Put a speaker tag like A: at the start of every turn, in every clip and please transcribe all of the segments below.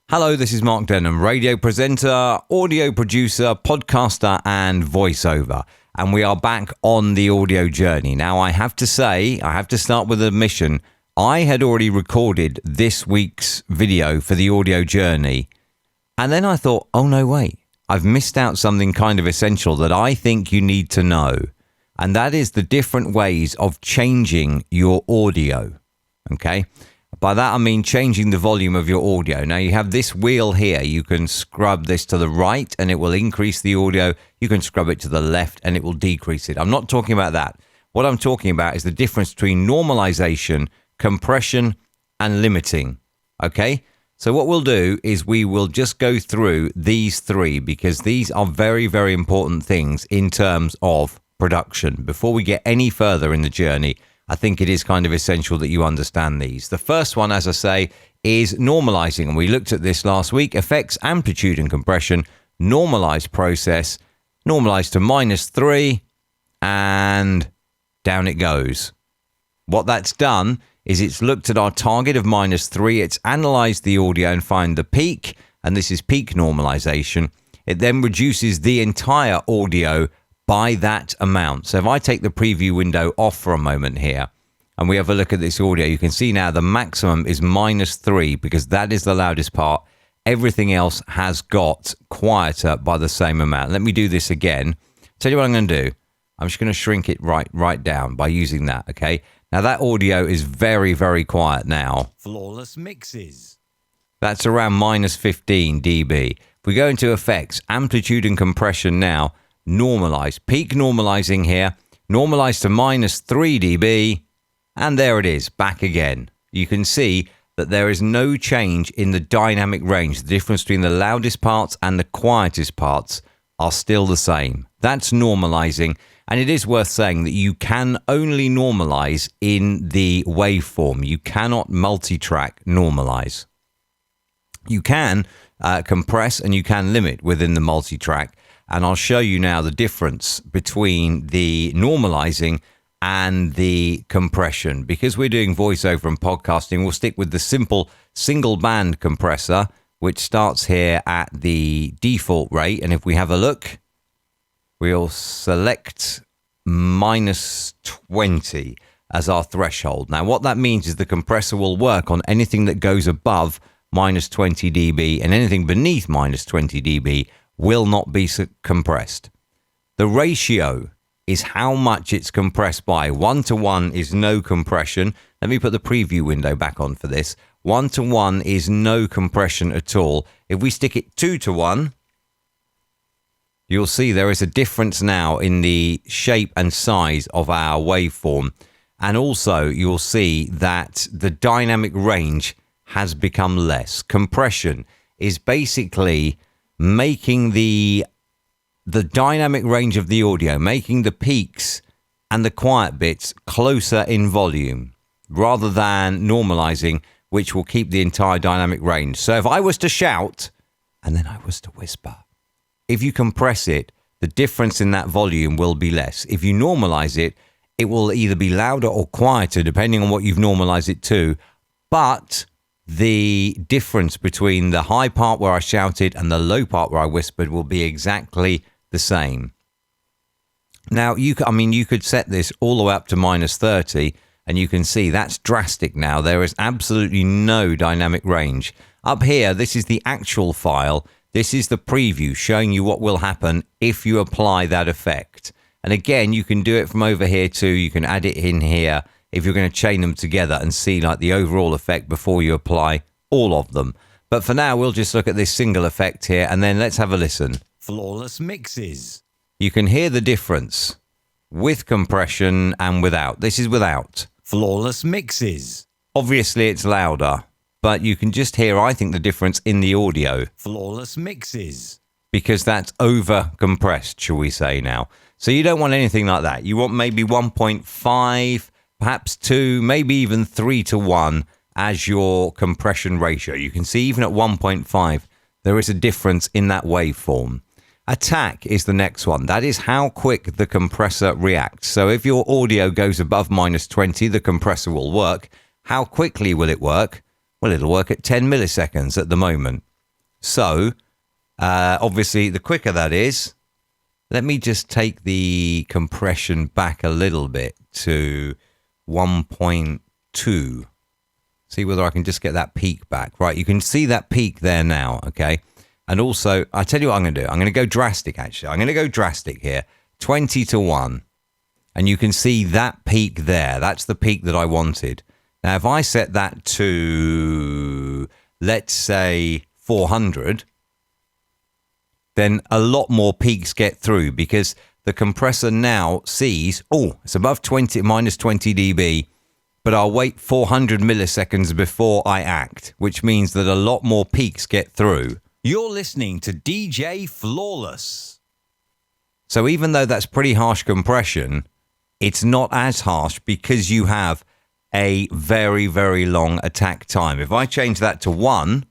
A: Hello, this is Mark Denham, radio presenter, audio producer, podcaster, and voiceover. And we are back on the audio journey. Now, I have to start with an admission. I had already recorded this week's video for the audio journey. And then I thought, oh, no, wait. I've missed out something kind of essential that I think you need to know. And that is the different ways of changing your audio. Okay? By that, I mean changing the volume of your audio. Now, you have this wheel here. You can scrub this to the right and it will increase the audio. You can scrub it to the left and it will decrease it. I'm not talking about that. What I'm talking about is the difference between normalization, compression, and limiting. Okay? So what we'll do is we will just go through these three because these are very, very important things in terms of production. Before we get any further in the journey, I think it is kind of essential that you understand these. The first one, as I say, is normalizing. And we looked at this last week. Effects, amplitude and compression, normalize process, normalize to -3, and down it goes. What that's done is it's looked at our target of -3. It's analyzed the audio and find the peak. And this is peak normalization. It then reduces the entire audio by that amount. So if I take the preview window off for a moment here and we have a look at this audio, you can see now the maximum is -3 because that is the loudest part. Everything else has got quieter by the same amount. Let me do this again. Tell you what I'm going to do. I'm just going to shrink it right down by using that, okay? Now that audio is very, very quiet now.
B: Flawless mixes.
A: That's around -15 dB. If we go into effects, amplitude and compression now, normalize, peak normalizing here, normalize to -3 dB, and there it is, back again. You can see that there is no change in the dynamic range. The difference between the loudest parts and the quietest parts are still the same. That's normalizing, and it is worth saying that you can only normalize in the waveform. You cannot multi-track normalize. You can compress and you can limit within the multi-track. And I'll show you now the difference between the normalizing and the compression. Because we're doing voiceover and podcasting, we'll stick with the simple single band compressor, which starts here at the default rate. And if we have a look, we'll select -20 as our threshold. Now, what that means is the compressor will work on anything that goes above -20 dB, and anything beneath -20 dB will not be compressed. The ratio is how much it's compressed by. 1:1 is no compression. Let me put the preview window back on for this. 1:1 is no compression at all. If we stick it 2:1, you'll see there is a difference now in the shape and size of our waveform. And also you'll see that the dynamic range has become less. Compression is basically making the dynamic range of the audio, making the peaks and the quiet bits closer in volume, rather than normalizing, which will keep the entire dynamic range. So if I was to shout and then I was to whisper, if you compress it, the difference in that volume will be less. If you normalize it, it will either be louder or quieter, depending on what you've normalized it to. But the difference between the high part where I shouted and the low part where I whispered will be exactly the same. Now, you could set this all the way up to -30, and you can see that's drastic now. There is absolutely no dynamic range. Up here, this is the actual file. This is the preview showing you what will happen if you apply that effect. And again, you can do it from over here too. You can add it in here if you're going to chain them together and see like the overall effect before you apply all of them. But for now, we'll just look at this single effect here, and then let's have a listen.
B: Flawless mixes.
A: You can hear the difference with compression and without. This is without.
B: Flawless mixes.
A: Obviously, it's louder, but you can just hear, I think, the difference in the audio.
B: Flawless mixes.
A: Because that's over compressed, shall we say now. So you don't want anything like that. You want maybe 1.5, perhaps 2, maybe even 3:1 as your compression ratio. You can see even at 1.5, there is a difference in that waveform. Attack is the next one. That is how quick the compressor reacts. So if your audio goes above -20, the compressor will work. How quickly will it work? Well, it'll work at 10 milliseconds at the moment. So, obviously, the quicker that is, let me just take the compression back a little bit to 1.2. See whether I can just get that peak back. Right, you can see that peak there now, okay? And also, I tell you what I'm going to do. I'm going to go drastic, actually. I'm going to go drastic here. 20 to 1. And you can see that peak there. That's the peak that I wanted. Now, if I set that to, let's say, 400, then a lot more peaks get through because the compressor now sees, oh, it's above 20, minus 20 dB, but I'll wait 400 milliseconds before I act, which means that a lot more peaks get through.
B: You're listening to DJ Flawless.
A: So even though that's pretty harsh compression, it's not as harsh because you have a very, very long attack time. If I change that to 1,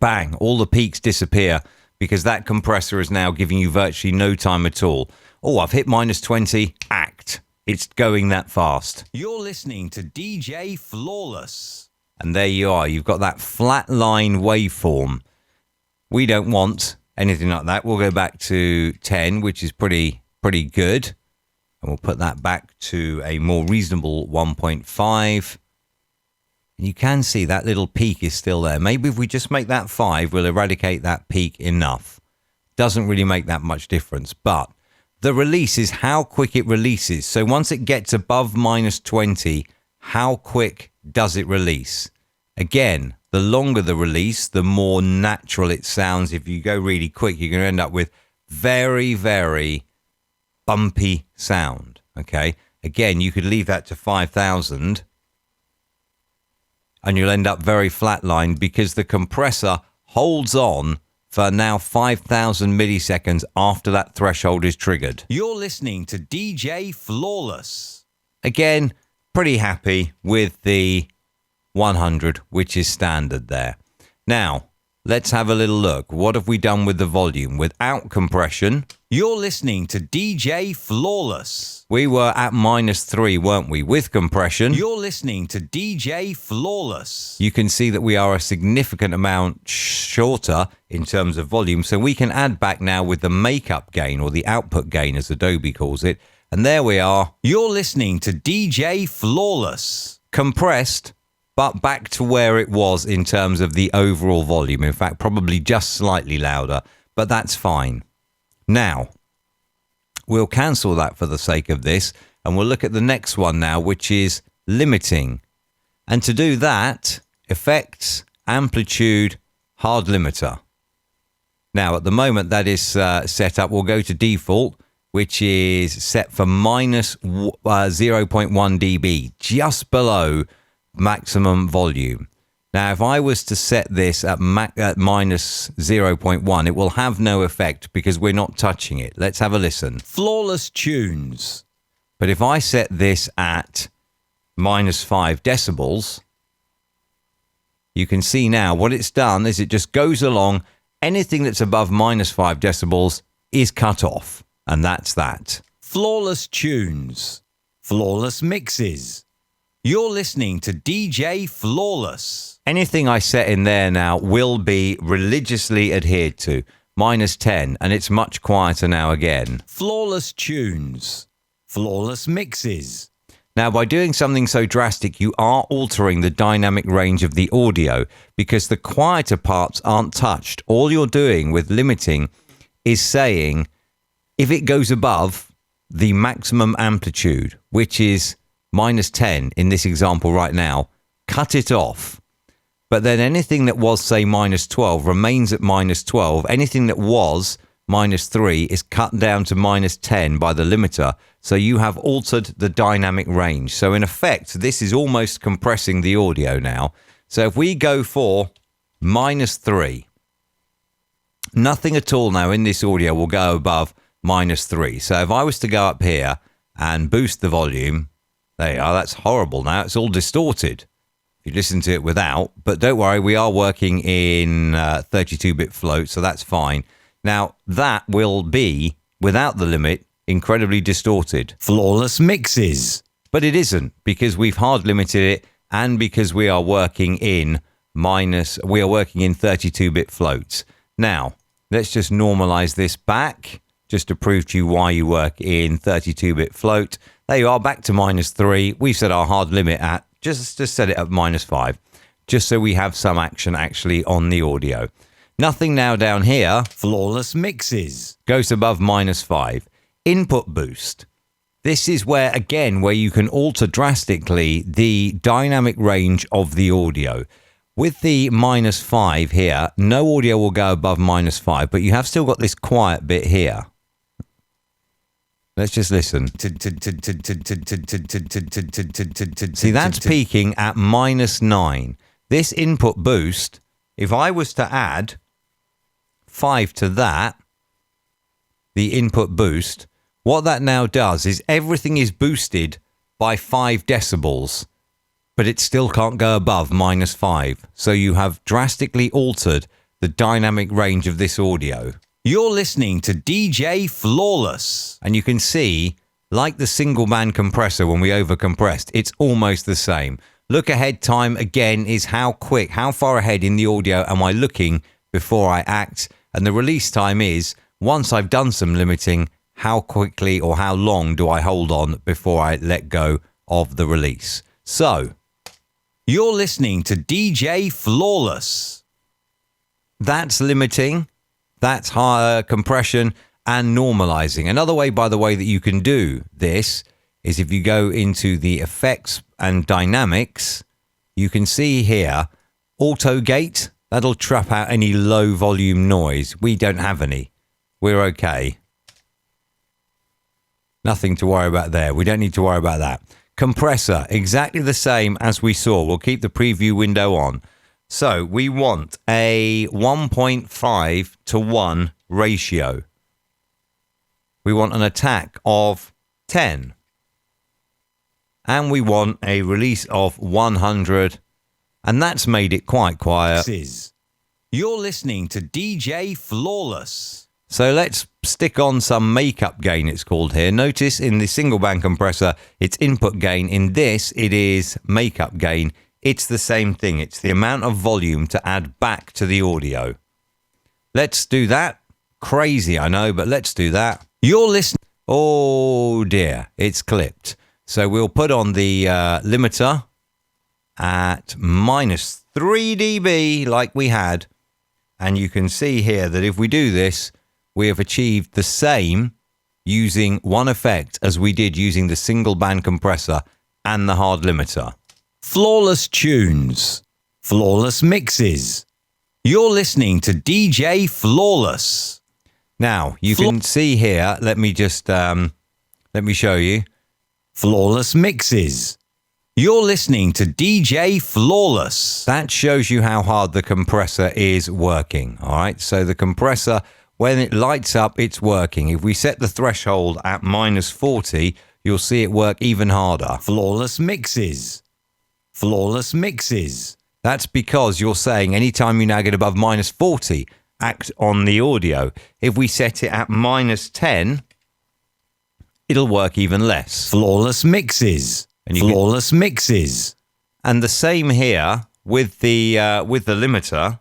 A: bang, all the peaks disappear because that compressor is now giving you virtually no time at all. Oh, I've hit minus 20, act. It's going that fast.
B: You're listening to DJ Flawless.
A: And there you are. You've got that flat line waveform. We don't want anything like that. We'll go back to 10, which is pretty good. And we'll put that back to a more reasonable 1.5. And you can see that little peak is still there. Maybe if we just make that 5, we'll eradicate that peak enough. Doesn't really make that much difference. But the release is how quick it releases. So once it gets above minus 20, how quick does it release? Again, the longer the release, the more natural it sounds. If you go really quick, you're going to end up with very, very bumpy sound. Okay. Again, you could leave that to 5,000 and you'll end up very flatlined because the compressor holds on for now 5,000 milliseconds after that threshold is triggered.
B: You're listening to DJ Flawless.
A: Again, pretty happy with the 100, which is standard there. Now, let's have a little look. What have we done with the volume? Without compression,
B: you're listening to DJ Flawless.
A: We were at minus 3, weren't we? With compression,
B: you're listening to DJ Flawless.
A: You can see that we are a significant amount shorter in terms of volume. So we can add back now with the makeup gain or the output gain, as Adobe calls it. And there we are.
B: You're listening to DJ Flawless.
A: Compressed, but back to where it was in terms of the overall volume. In fact, probably just slightly louder, but that's fine. Now, we'll cancel that for the sake of this, and we'll look at the next one now, which is limiting. And to do that, effects, amplitude, hard limiter. Now, at the moment that is set up, we'll go to default, which is set for minus 0.1 dB, just below maximum volume. Now, if I was to set this at minus 0.1, it will have no effect because we're not touching it. Let's have a listen.
B: Flawless tunes.
A: But if I set this at minus 5 decibels, you can see now what it's done is it just goes along. Anything that's above minus 5 decibels is cut off. And that's that.
B: Flawless tunes. Flawless mixes. You're listening to DJ Flawless.
A: Anything I set in there now will be religiously adhered to. Minus 10, and it's much quieter now again.
B: Flawless tunes. Flawless mixes.
A: Now, by doing something so drastic, you are altering the dynamic range of the audio because the quieter parts aren't touched. All you're doing with limiting is saying if it goes above the maximum amplitude, which is minus 10 in this example right now, cut it off. But then anything that was, say, minus 12 remains at minus 12. Anything that was minus 3 is cut down to minus 10 by the limiter. So you have altered the dynamic range. So in effect, this is almost compressing the audio now. So if we go for minus 3, nothing at all now in this audio will go above minus 3. So if I was to go up here and boost the volume, there you are, that's horrible now. It's all distorted if you listen to it without. But don't worry, we are working in 32-bit float, so that's fine. Now, that will be, without the limit, incredibly distorted.
B: Flawless mixes.
A: But it isn't, because we've hard limited it and because we are working in we are working in 32-bit floats. Now, let's just normalize this back, just to prove to you why you work in 32-bit float. There you are, back to -3. We've set our hard limit at, just set it at -5, just so we have some action actually on the audio. Nothing now down here.
B: Flawless mixes.
A: Goes above -5. Input boost. This is where you can alter drastically the dynamic range of the audio. With the -5 here, no audio will go above -5, but you have still got this quiet bit here. Let's just listen. See, that's peaking at -9. This input boost, if I was to add 5 to that, the input boost, what that now does is everything is boosted by 5 decibels, but it still can't go above -5. So you have drastically altered the dynamic range of this audio.
B: You're listening to DJ Flawless.
A: And you can see, like the single band compressor when we overcompressed, it's almost the same. Look ahead time again is how quick, how far ahead in the audio am I looking before I act? And the release time is, once I've done some limiting, how quickly or how long do I hold on before I let go of the release? So,
B: you're listening to DJ Flawless.
A: That's limiting, that's higher compression and normalizing. Another way, by the way, that you can do this is if you go into the effects and dynamics, you can see here, auto gate, that'll trap out any low volume noise. We don't have any. We're okay. Nothing to worry about there. We don't need to worry about that. Compressor, exactly the same as we saw. We'll keep the preview window on. So we want a 1.5 to 1 ratio. We want an attack of 10. And we want a release of 100. And that's made it quite quiet.
B: You're listening to DJ Flawless.
A: So let's stick on some makeup gain, it's called here. Notice in the single band compressor, it's input gain. In this, it is makeup gain. It's the same thing. It's the amount of volume to add back to the audio. Let's do that. Crazy, I know, but let's do that.
B: You're listening.
A: Oh dear, it's clipped. So we'll put on the limiter at -3 dB like we had. And you can see here that if we do this, we have achieved the same using one effect as we did using the single band compressor and the hard limiter.
B: Flawless tunes. Flawless mixes. You're listening to DJ Flawless.
A: Now, you can see here, let me show you.
B: Flawless mixes. You're listening to DJ Flawless.
A: That shows you how hard the compressor is working. All right, so the compressor, when it lights up, it's working. If we set the threshold at -40, you'll see it work even harder.
B: Flawless mixes. Flawless mixes.
A: That's because you're saying anytime you now get above -40, act on the audio. If we set it at -10, it'll work even less.
B: Flawless mixes. And flawless mixes.
A: And the same here with the limiter.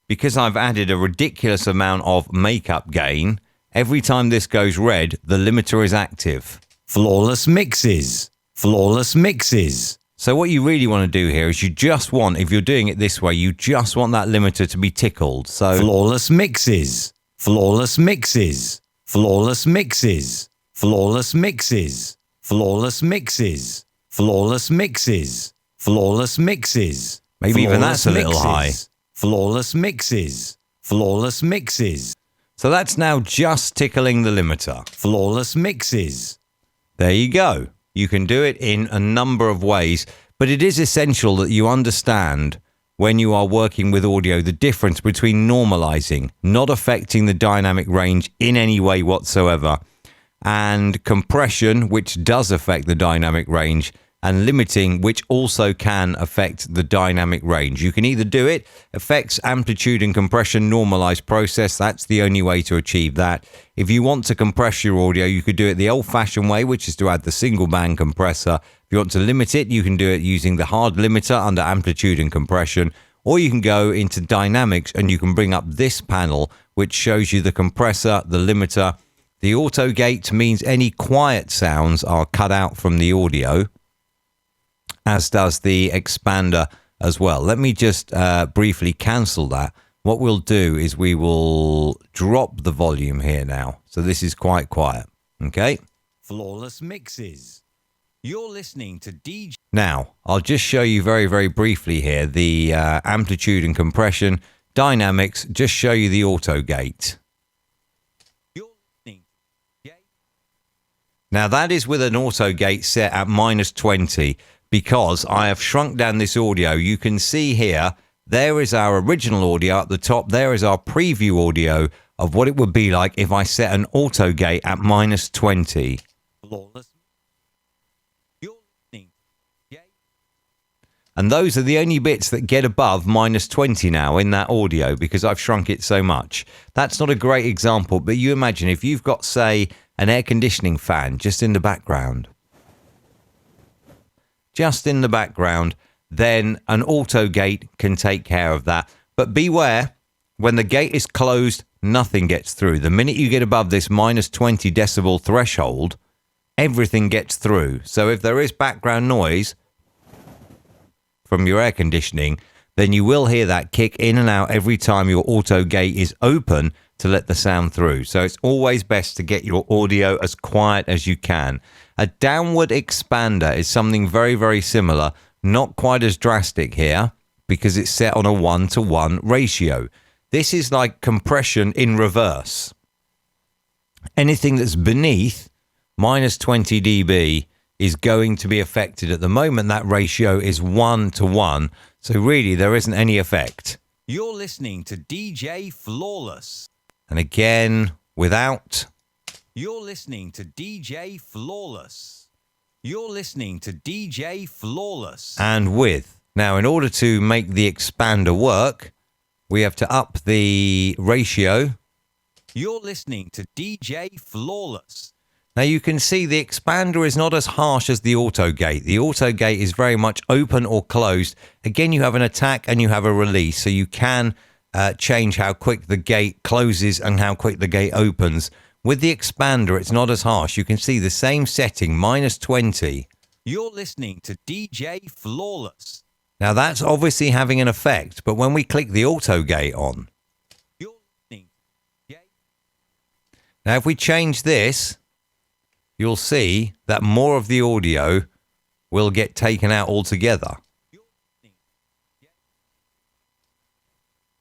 A: Because I've added a ridiculous amount of makeup gain, every time this goes red, the limiter is active.
B: Flawless mixes. Flawless mixes.
A: So what you really want to do here is you just want, if you're doing it this way, you just want that limiter to be tickled. So
B: flawless mixes. Flawless mixes. Flawless mixes. Flawless mixes. Flawless mixes. Flawless mixes. Flawless mixes.
A: Maybe even that's a little high.
B: Flawless mixes. Flawless mixes.
A: So that's now just tickling the limiter.
B: Flawless mixes.
A: There you go. You can do it in a number of ways, but it is essential that you understand when you are working with audio the difference between normalizing, not affecting the dynamic range in any way whatsoever, and compression, which does affect the dynamic range, and limiting, which also can affect the dynamic range. You can either do it, effects, amplitude and compression, normalize process. That's the only way to achieve that. If you want to compress your audio, you could do it the old-fashioned way, which is to add the single band compressor. If you want to limit it, you can do it using the hard limiter under amplitude and compression, or you can go into dynamics and you can bring up this panel, which shows you the compressor, the limiter. The auto gate means any quiet sounds are cut out from the audio, as does the expander as well. Let me just briefly cancel that. What we'll do is we will drop the volume here now. So this is quite quiet. Okay.
B: Flawless mixes. You're listening to DJ.
A: Now, I'll just show you very, very briefly here the amplitude and compression, dynamics, just show you the auto gate. Now that is with an auto gate set at -20 because I have shrunk down this audio. You can see here, there is our original audio at the top. There is our preview audio of what it would be like if I set an auto gate at -20. And those are the only bits that get above -20 now in that audio because I've shrunk it so much. That's not a great example, but you imagine if you've got, say, an air conditioning fan just in the background, then an auto gate can take care of that. But beware, when the gate is closed, nothing gets through. The minute you get above this -20 decibel threshold, everything gets through. So if there is background noise from your air conditioning, then you will hear that kick in and out every time your auto gate is open to let the sound through. So it's always best to get your audio as quiet as you can. A downward expander is something very, very similar, not quite as drastic here because it's set on a 1-to-1 ratio. This is like compression in reverse. Anything that's beneath -20 dB is going to be affected. At the moment, that ratio is 1-to-1. So really, there isn't any effect.
B: You're listening to DJ Flawless.
A: And again, without.
B: You're listening to DJ Flawless. You're listening to DJ Flawless.
A: And with. Now, in order to make the expander work, we have to up the ratio.
B: You're listening to DJ Flawless.
A: Now you can see the expander is not as harsh as the auto gate. The auto gate is very much open or closed. Again, you have an attack and you have a release, so you can change how quick the gate closes and how quick the gate opens. With the expander, it's not as harsh. You can see the same setting, -20.
B: You're listening to DJ Flawless.
A: Now that's obviously having an effect, but when we click the auto gate on, now if we change this, you'll see that more of the audio will get taken out altogether.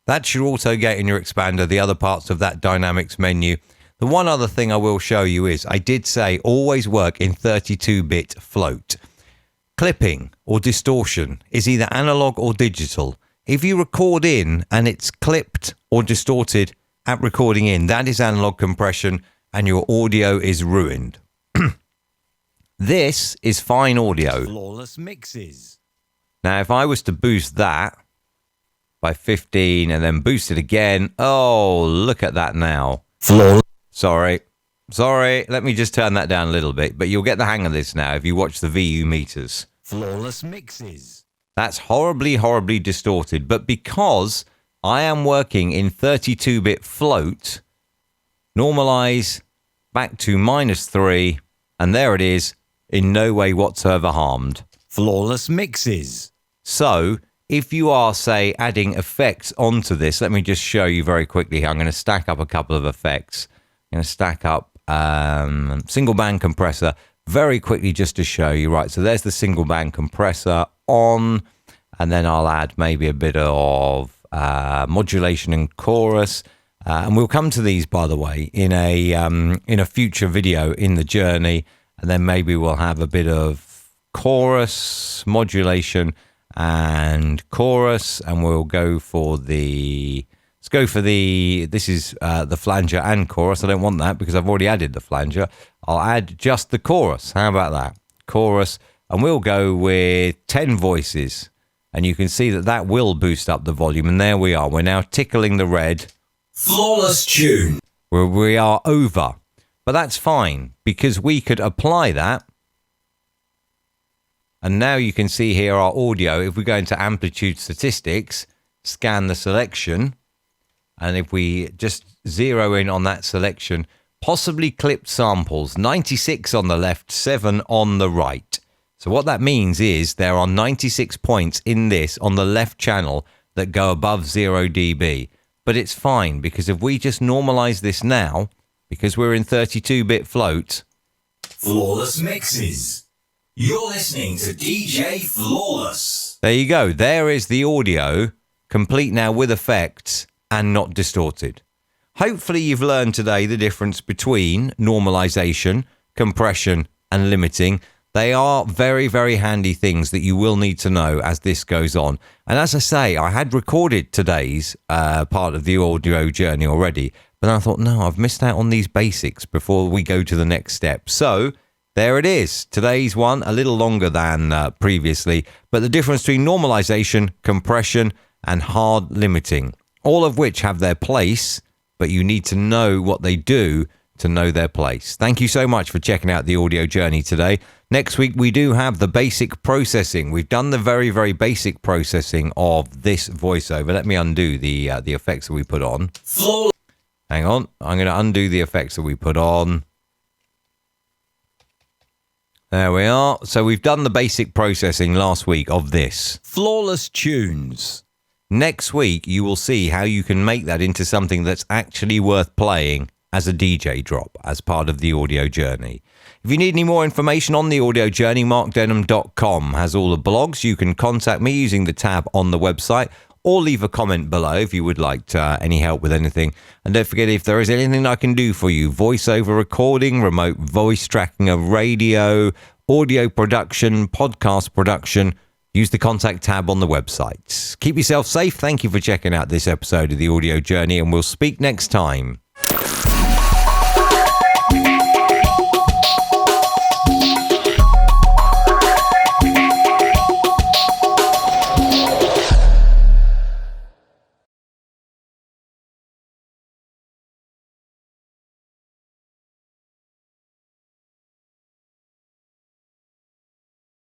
A: That's your auto gate and your expander, the other parts of that dynamics menu. The one other thing I will show you is, I did say always work in 32-bit float. Clipping or distortion is either analog or digital. If you record in and it's clipped or distorted at recording in, that is analog compression and your audio is ruined. This is fine audio.
B: Flawless mixes.
A: Now, if I was to boost that by 15 and then boost it again, oh, look at that now.
B: Flawless.
A: Sorry. Let me just turn that down a little bit, but you'll get the hang of this now if you watch the VU meters.
B: Flawless mixes.
A: That's horribly, horribly distorted. But because I am working in 32-bit float, normalize back to -3, and there it is, in no way whatsoever harmed.
B: Flawless mixes.
A: So if you are, say, adding effects onto this, let me just show you very quickly. I'm going to stack up a couple of effects. I'm going to stack up single band compressor very quickly just to show you. Right, so there's the single band compressor on, and then I'll add maybe a bit of modulation and chorus. And we'll come to these, by the way, in a future video in the journey, and then maybe we'll have a bit of chorus, modulation, and chorus, and we'll go for the. Let's go for this is the flanger and chorus. I don't want that because I've already added the flanger. I'll add just the chorus. How about that? Chorus, and we'll go with 10 voices. And you can see that that will boost up the volume. And there we are. We're now tickling the red.
B: Flawless tune.
A: Where we are over. But that's fine, because we could apply that. And now you can see here our audio. If we go into amplitude statistics, scan the selection. And if we just zero in on that selection, possibly clipped samples, 96 on the left, 7 on the right. So what that means is there are 96 points in this on the left channel that go above 0 dB. But it's fine, because if we just normalize this now, because we're in 32-bit float.
B: Flawless mixes. You're listening to DJ Flawless.
A: There you go. There is the audio, complete now with effects and not distorted. Hopefully you've learned today the difference between normalization, compression and limiting. They are very, very handy things that you will need to know as this goes on. And as I say, I had recorded today's part of the audio journey already, but I thought, no, I've missed out on these basics before we go to the next step. So there it is. Today's one, a little longer than previously, but the difference between normalization, compression and hard limiting, all of which have their place, but you need to know what they do to know their place. Thank you so much for checking out the audio journey today. Next week, we do have the basic processing. We've done the very, very basic processing of this voiceover. Let me undo the effects that we put on. Hang on. I'm going to undo the effects that we put on. There we are. So we've done the basic processing last week of this.
B: Flawless tunes.
A: Next week, you will see how you can make that into something that's actually worth playing as a DJ drop, as part of the audio journey. If you need any more information on the audio journey, markdenham.com has all the blogs. You can contact me using the tab on the website, or leave a comment below if you would like any help with anything. And don't forget, if there is anything I can do for you, voiceover recording, remote voice tracking of radio, audio production, podcast production, use the contact tab on the website. Keep yourself safe. Thank you for checking out this episode of the audio journey, and we'll speak next time.